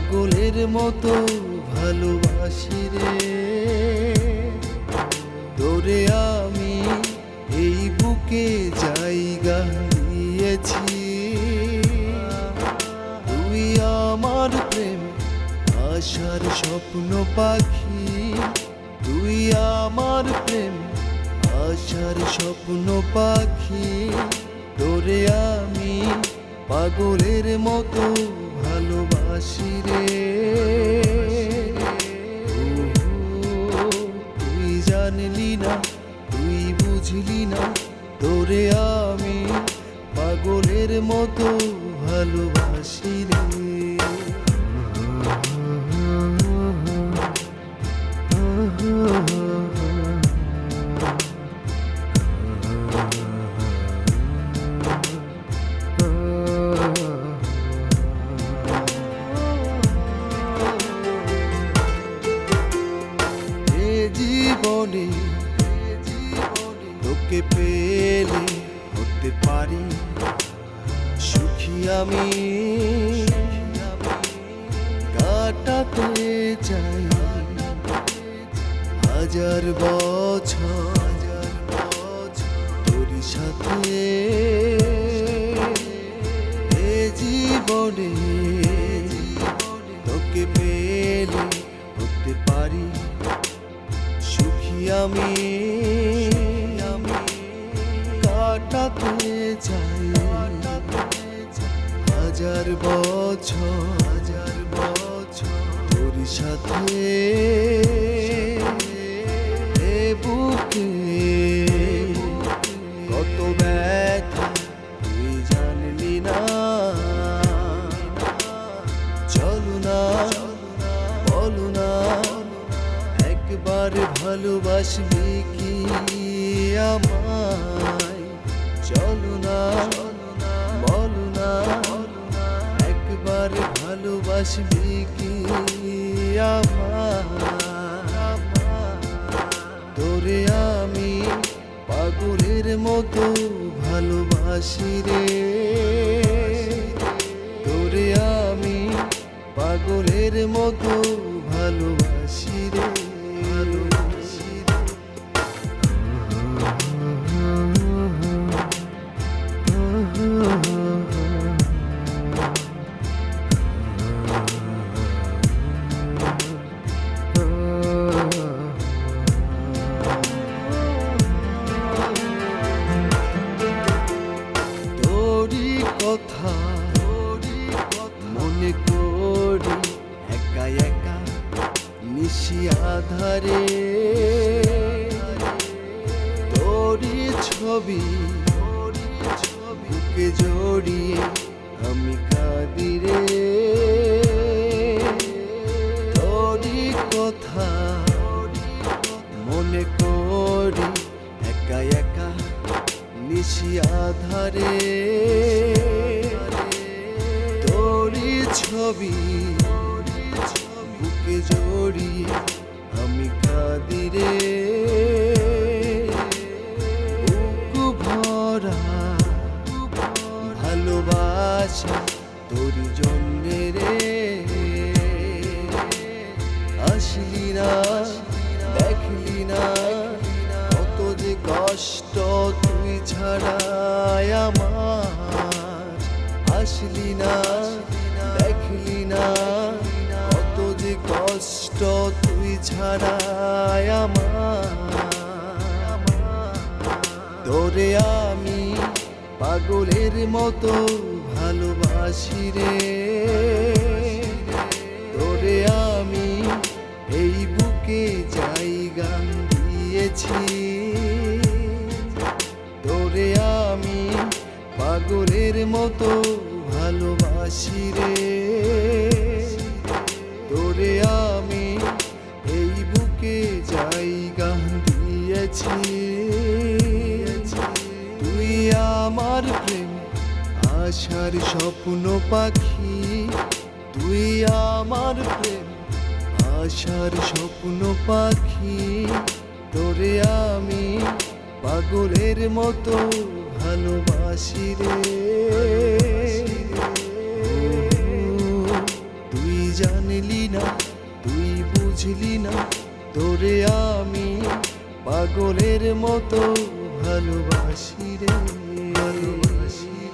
পাগলের মতো ভালোবাসি রে তোরে আমি এই বুকে জায়গা দিয়েছি। তুই আমার প্রেম আশার স্বপ্ন পাখি, তুই আমার প্রেম আশার স্বপ্ন পাখি। তোরে আমি পাগলের মতো ভালোবাসি রে। তুই জানলি না, তুই বুঝলি না, তোরে আমি পাগলের মতো ভালোবাসি রে। জীবনে তোকে পেলে হতে পারি সুখী আমি, কাটাতে চাই হাজার বছর তোর সাথে। এ জীবনে তোকে পেলে হতে পারি সুখী আমি, কাটাতে চাই হাজার বছর তোর সাথে। এ বুকে কত ব্যথা তুই জানলি না। চলো না বলো না একবার ভালোবাসবি কি আমায়। চলো না বলো না একবার ভালোবাসবি কি আমায়। তোরে আমি পাগলের মতো ভালোবাসি রে। তোরে আমি পাগলের মতো ভালোবাসি রে। তোরি কথা মনে করি একা একা নিশি আধারে। তোরি ছবি বুকে জড়িয়ে আমি কাঁদি রে। তোরি কথা মনে করি একা একা নিশি আধারে। তোরি ছবি বুকে জড়িয়ে আমি কাঁদি রে। বুকু ভরা ভালোবাসা তোর জন্যে রে। আসলি না দেখলি না কত যে কষ্ট তুই ছাড়াই আমার। আসলি না দেখলি না কত যে কষ্ট তুই ছাড়াই আমার। তোরে আমি পাগলের মতো ভালোবাসি রে। তোরে আমি এই বুকে জায়গা দিয়েছি। তোরে আমি পাগলের মতো ভালোবাসি রে। তোরে আমি এই বুকে জায়গা দিয়েছি। তুই আমার প্রেম আশার স্বপ্ন পাখি, তুই আমার প্রেম আশার স্বপ্ন পাখি। তোরে আমি পাগলের মতো ভালোবাসি রে। তুই জান বুঝলি না তোরে আমি পাগলের মতো ভালোবাসি রে, ভালোবাসি রে।